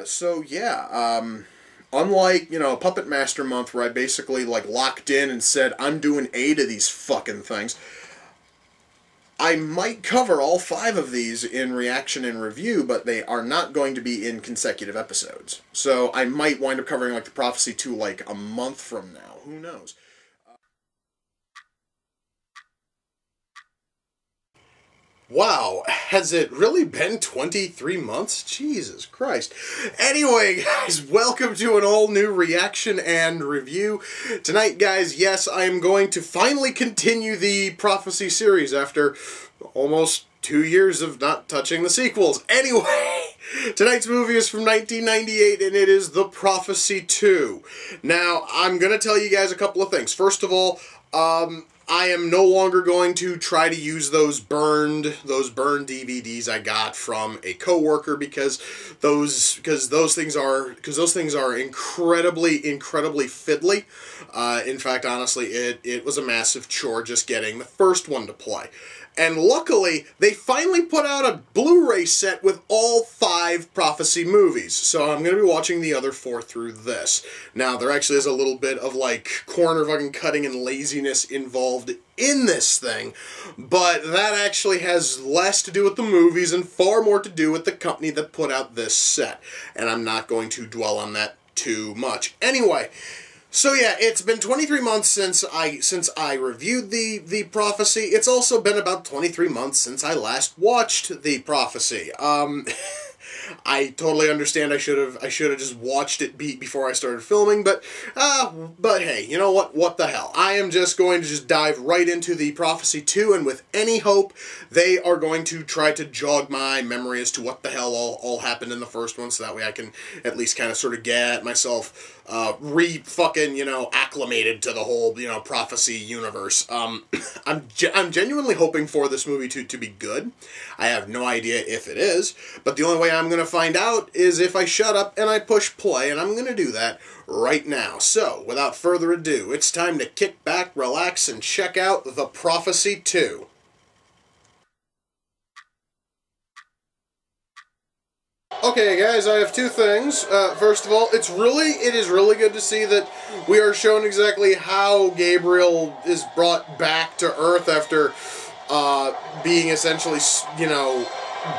So yeah, unlike, you know, Puppet Master Month where I basically, like, locked in and said, I'm doing 8 of these fucking things, I might cover all 5 of these in reaction and review, but they are not going to be in consecutive episodes. So I might wind up covering, like, the Prophecy 2, like, a month from now. Who knows? Wow, has it really been 23 months? Jesus Christ. Anyway, guys, welcome to an all-new reaction and review. Tonight, guys, yes, I am going to finally continue the Prophecy series after almost 2 years of not touching the sequels. Anyway, tonight's movie is from 1998, and it is The Prophecy 2. Now, I'm going to tell you guys a couple of things. First of all, I am no longer going to try to use those burned DVDs I got from a coworker because those things are incredibly fiddly. In fact, honestly, it was a massive chore just getting the first one to play. And luckily, they finally put out a Blu-ray set with all 5 Prophecy movies. So I'm going to be watching the other 4 through this. Now, there actually is a little bit of, like, corner fucking cutting and laziness involved in this thing. But that actually has less to do with the movies and far more to do with the company that put out this set. And I'm not going to dwell on that too much. Anyway, so yeah, it's been 23 months since I reviewed the Prophecy. It's also been about 23 months since I last watched the Prophecy. I totally understand I should have just watched it before I started filming, but hey, you know what? What the hell? I am just going to just dive right into the Prophecy 2, and with any hope, they are going to try to jog my memory as to what the hell all happened in the first one, so that way I can at least kind of sort of get myself acclimated to the whole, you know, Prophecy universe. I'm genuinely hoping for this movie to be good. I have no idea if it is, but the only way I'm going to find out is if I shut up and I push play, and I'm going to do that right now. So, without further ado, it's time to kick back, relax, and check out The Prophecy 2. Okay, guys, I have 2 things. First of all, it is really good to see that we are shown exactly how Gabriel is brought back to Earth after being essentially, you know,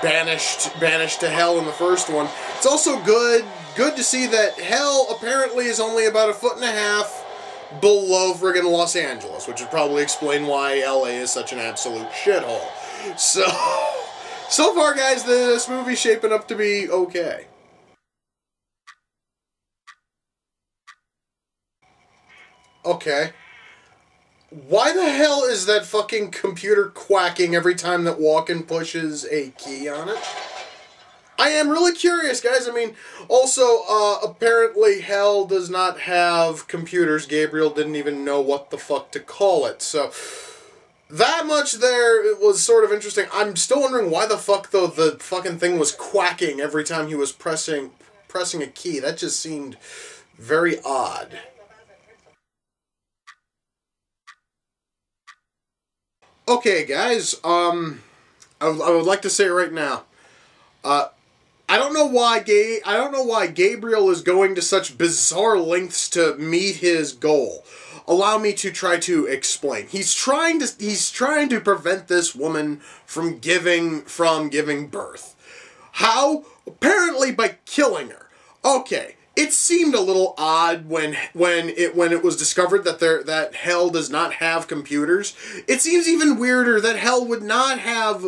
banished to hell in the first one. It's also good to see that hell apparently is only about 1.5 feet below friggin' Los Angeles, which would probably explain why LA is such an absolute shithole. So far, guys, this movie's shaping up to be okay. Okay. Why the hell is that fucking computer quacking every time that Walken pushes a key on it? I am really curious, guys. I mean, also, apparently hell does not have computers. Gabriel didn't even know what the fuck to call it, so that much there, it was sort of interesting. I'm still wondering why the fuck, though, the fucking thing was quacking every time he was pressing a key. That just seemed very odd. Okay, guys, I would like to say right now, I don't know why Gabriel is going to such bizarre lengths to meet his goal. Allow me to try to explain. He's trying to prevent this woman from giving birth. How? Apparently by killing her. Okay. It seemed a little odd when it was discovered that hell does not have computers. It seems even weirder that hell would not have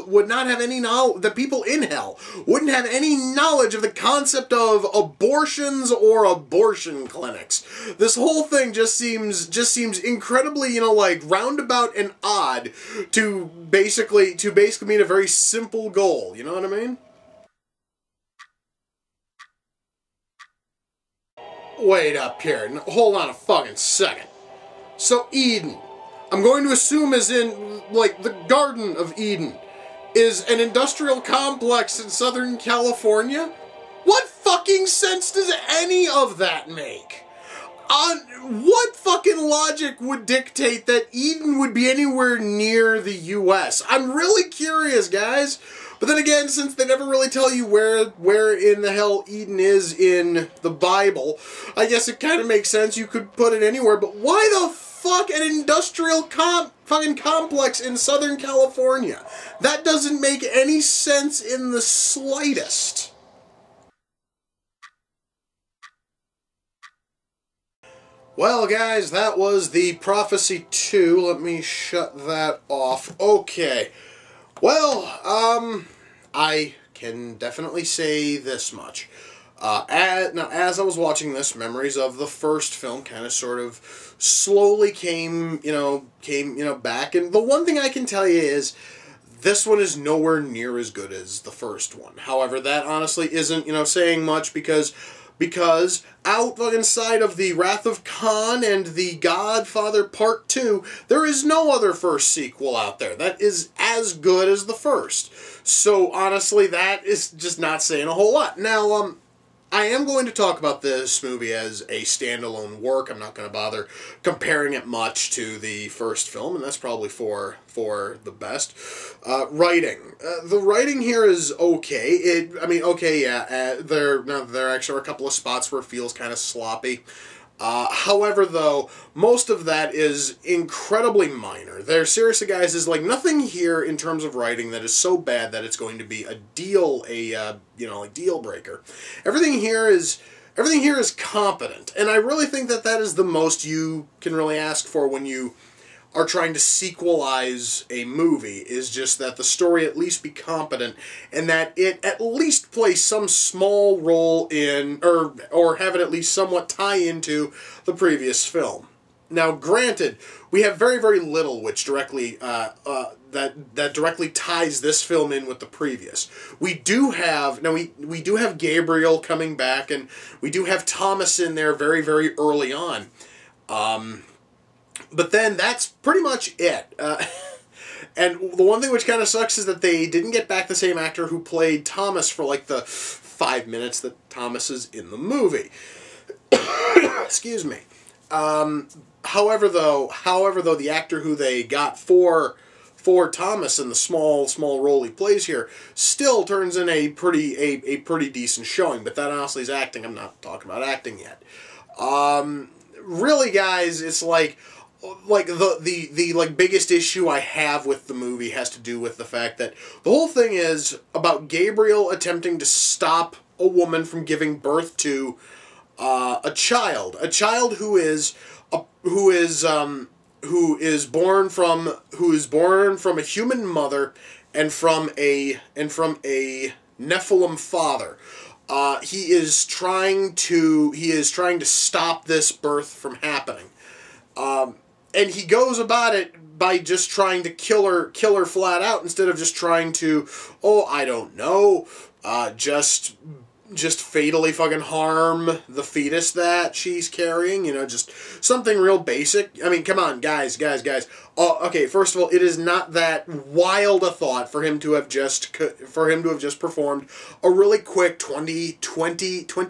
any knowledge. The people in hell wouldn't have any knowledge of the concept of abortions or abortion clinics. This whole thing just seems incredibly, you know, like roundabout and odd to basically mean a very simple goal. You know what I mean? Wait up here. Hold on a fucking second. So Eden, I'm going to assume as in, like, the Garden of Eden, is an industrial complex in Southern California? What fucking sense does any of that make? what fucking logic would dictate that Eden would be anywhere near the U.S.? I'm really curious, guys. But then again, since they never really tell you where in the hell Eden is in the Bible, I guess it kind of makes sense you could put it anywhere. But why the fuck an industrial fucking complex in Southern California? That doesn't make any sense in the slightest. Well, guys, that was the Prophecy 2. Let me shut that off. Okay. Well, I can definitely say this much. As I was watching this, memories of the first film kind of sort of slowly came back. And the one thing I can tell you is this one is nowhere near as good as the first one. However, that honestly isn't, saying much because out inside of the Wrath of Khan and the Godfather Part 2, there is no other first sequel out there that is as good as the first. So, honestly, that is just not saying a whole lot. Now, I am going to talk about this movie as a standalone work. I'm not going to bother comparing it much to the first film, and that's probably for the best. Writing. The writing here is okay. There actually are a couple of spots where it feels kind of sloppy. However, though, most of that is incredibly minor. There, seriously, guys, is like nothing here in terms of writing that is so bad that it's going to be a deal breaker. Everything here is competent, and I really think that that is the most you can really ask for when you are trying to sequelize a movie, is just that the story at least be competent and that it at least play some small role in, or have it at least somewhat tie into the previous film. Now, granted, we have very, very little which directly, that directly ties this film in with the previous. We do have Gabriel coming back, and we do have Thomas in there very, very early on. But then that's pretty much it. And the one thing which kind of sucks is that they didn't get back the same actor who played Thomas for like the 5 minutes that Thomas is in the movie. Excuse me. However, though, the actor who they got for Thomas in the small role he plays here still turns in a pretty decent showing. But that honestly is acting. I'm not talking about acting yet. Really, guys, it's like the biggest issue I have with the movie has to do with the fact that the whole thing is about Gabriel attempting to stop a woman from giving birth to a child who is born from a human mother and from a Nephilim father. He is trying to stop this birth from happening. And he goes about it by just trying to kill her flat out instead of just trying to, I don't know, just fatally fucking harm the fetus that she's carrying, just something real basic. I mean, come on, guys. Okay, first of all, it is not that wild a thought for him to have just performed a really quick 20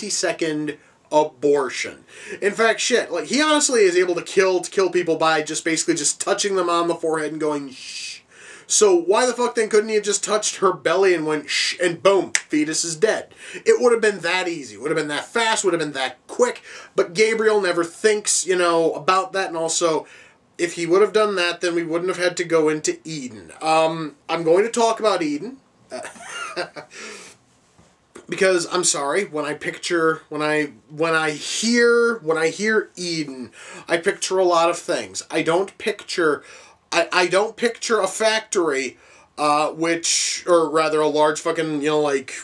second abortion. In fact, shit, like, he honestly is able to kill people by basically touching them on the forehead and going, shh. So why the fuck then couldn't he have just touched her belly and went, shh, and boom, fetus is dead? It would have been that easy. Would have been that fast, would have been that quick, but Gabriel never thinks, about that, and also, if he would have done that, then we wouldn't have had to go into Eden. I'm going to talk about Eden. Because I'm sorry, when I hear Eden, I picture a lot of things. I don't picture a factory, or rather a large fucking,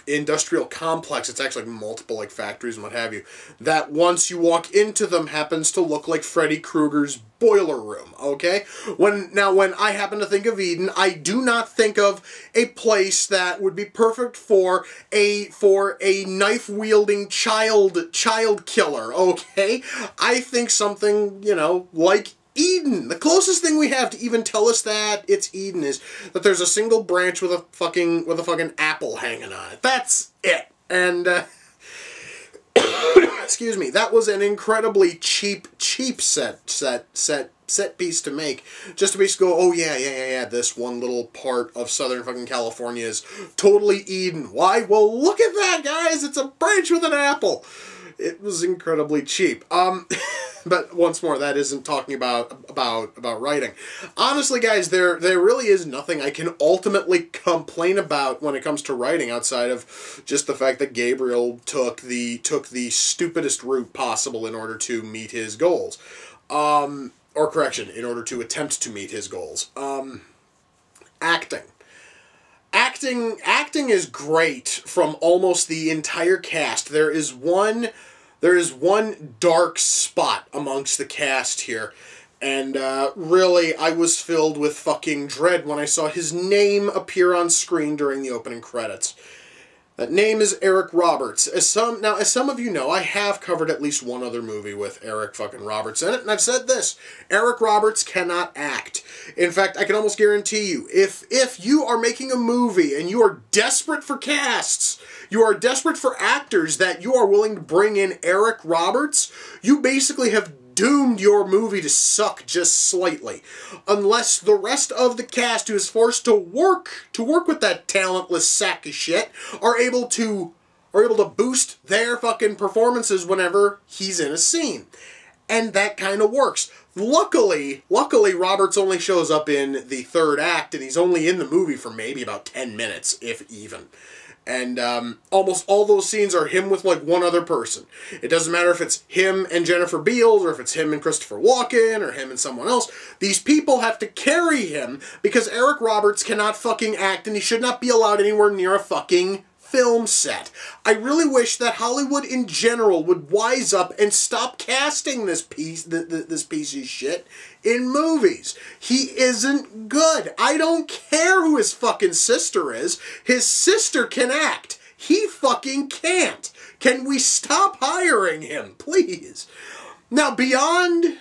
industrial complex. It's actually multiple, factories and what have you, that once you walk into them happens to look like Freddy Krueger's boiler room, okay? When I happen to think of Eden, I do not think of a place that would be perfect for a knife-wielding child killer, okay? I think something, like Eden. The closest thing we have to even tell us that it's Eden is that there's a single branch with a fucking apple hanging on it. That's it. And excuse me, that was an incredibly cheap set piece to make, just to basically go, oh yeah, this one little part of Southern fucking California is totally Eden. Why? Well, look at that, guys! It's a branch with an apple! It was incredibly cheap. But once more, that isn't talking about writing. Honestly, guys, there really is nothing I can ultimately complain about when it comes to writing, outside of just the fact that Gabriel took the stupidest route possible in order to meet his goals. Or correction, in order to attempt to meet his goals. Acting. Acting is great from almost the entire cast. There is one dark spot amongst the cast here, and really, I was filled with fucking dread when I saw his name appear on screen during the opening credits. That name is Eric Roberts. As some of you know, I have covered at least one other movie with Eric fucking Roberts in it, and I've said this: Eric Roberts cannot act. In fact, I can almost guarantee you, if you are making a movie and you are desperate for casts, you are desperate for actors that you are willing to bring in Eric Roberts, you basically have doomed your movie to suck just slightly, unless the rest of the cast, who is forced to work with that talentless sack of shit, are able to boost their fucking performances whenever he's in a scene. And that kind of works. Luckily, Roberts only shows up in the third act, and he's only in the movie for maybe about 10 minutes, if even. And almost all those scenes are him with, like, one other person. It doesn't matter if it's him and Jennifer Beals, or if it's him and Christopher Walken, or him and someone else. These people have to carry him because Eric Roberts cannot fucking act, and he should not be allowed anywhere near a fucking film set. I really wish that Hollywood in general would wise up and stop casting this piece of shit in movies. He isn't good. I don't care who his fucking sister is. His sister can act. He fucking can't. Can we stop hiring him, please? Now beyond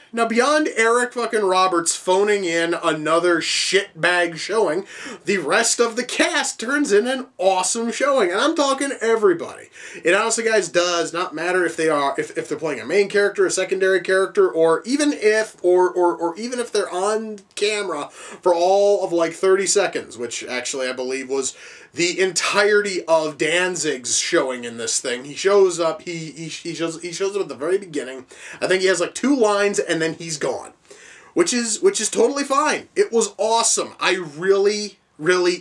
Eric fucking Roberts phoning in another shitbag showing, the rest of the cast turns in an awesome showing, and I'm talking everybody. It honestly, guys, does not matter if they're playing a main character, a secondary character, or even if they're on camera for all of like 30 seconds, which actually I believe was the entirety of Danzig's showing in this thing. He shows up. He shows up at the very beginning. I think he has like 2 lines, and then he's gone, which is totally fine. It was awesome. I really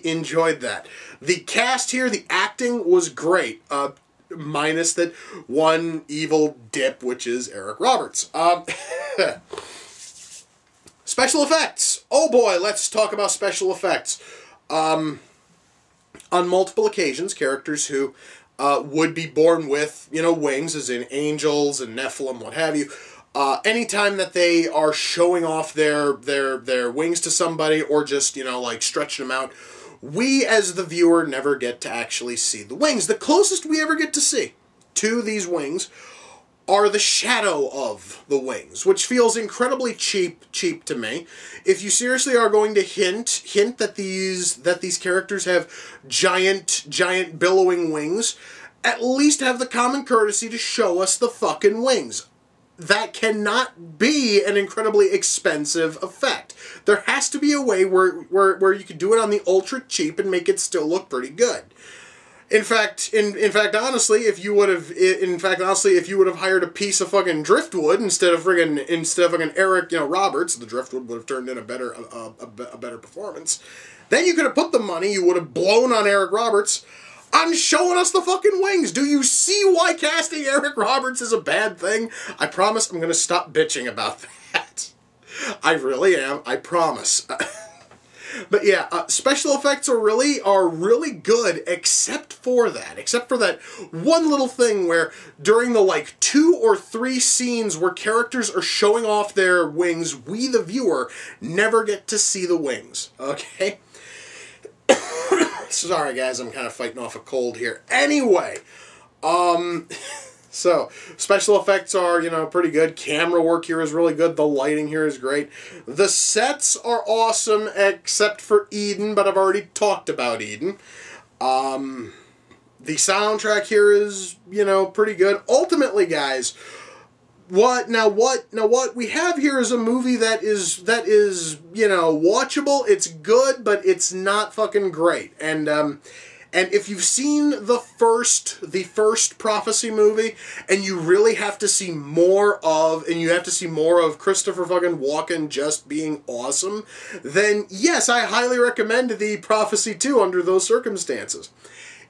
enjoyed that. The cast here, the acting was great, minus that one evil dip, which is Eric Roberts. Special effects. Oh boy, let's talk about special effects. On multiple occasions, characters who would be born with, wings, as in angels and Nephilim, what have you, anytime that they are showing off their wings to somebody, or just, like stretching them out, we as the viewer never get to actually see the wings. The closest we ever get to see to these wings are the shadow of the wings, which feels incredibly cheap to me. If you seriously are going to hint that these characters have giant billowing wings, at least have the common courtesy to show us the fucking wings. That cannot be an incredibly expensive effect. There has to be a way where you could do it on the ultra cheap and make it still look pretty good. In fact, honestly, if you would have hired a piece of fucking driftwood instead of fucking Eric, Roberts, the driftwood would have turned in a better performance. Then you could have put the money you would have blown on Eric Roberts on showing us the fucking wings. Do you see why casting Eric Roberts is a bad thing? I promise I'm gonna stop bitching about that. I really am. I promise. But yeah, special effects are really good, except for that one little thing where during the like 2 or 3 scenes where characters are showing off their wings, we the viewer never get to see the wings. Okay? Sorry guys, I'm kind of fighting off a cold here. Anyway, so, special effects are, pretty good. Camera work here is really good. The lighting here is great. The sets are awesome, except for Eden, but I've already talked about Eden. The soundtrack here is, you know, pretty good. Ultimately, guys, what we have here is a movie that is, you know, watchable. It's good, but it's not fucking great. And if you've seen the first Prophecy movie, and you really have to see more of, Christopher fucking Walken just being awesome, then yes, I highly recommend the Prophecy 2 under those circumstances.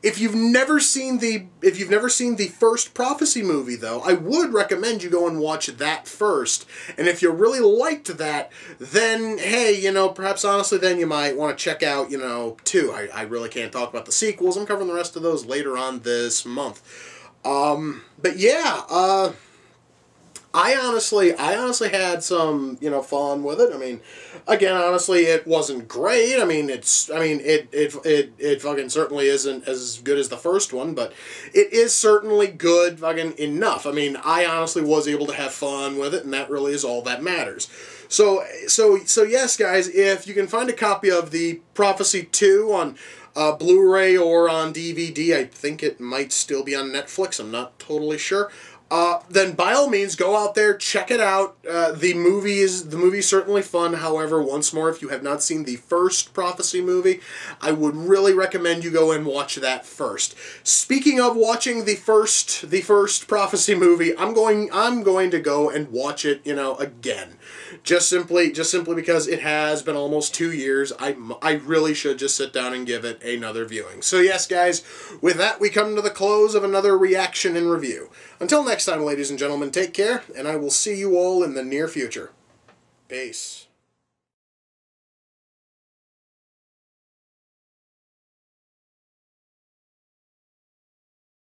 If you've never seen the first Prophecy movie, though, I would recommend you go and watch that first. And if you really liked that, then, hey, you know, perhaps honestly, then you might want to check out, you know, 2. I really can't talk about the sequels. I'm covering the rest of those later on this month. But yeah, I honestly had some, you know, fun with it. I mean, again, honestly, it wasn't great. I mean, it fucking certainly isn't as good as the first one, but it is certainly good fucking enough. I mean, I honestly was able to have fun with it, and that really is all that matters. So yes, guys, if you can find a copy of the Prophecy 2 on Blu-ray or on DVD, I think it might still be on Netflix. I'm not totally sure. Then by all means, go out there, check it out. The movie's certainly fun. However, once more, if you have not seen the first Prophecy movie, I would really recommend you go and watch that first. Speaking of watching the first Prophecy movie, I'm going to go and watch it, you know, again. Just simply because it has been almost 2 years. I really should just sit down and give it another viewing. So yes, guys, with that, we come to the close of another reaction and review. Until next time, ladies and gentlemen, take care, and I will see you all in the near future. Peace.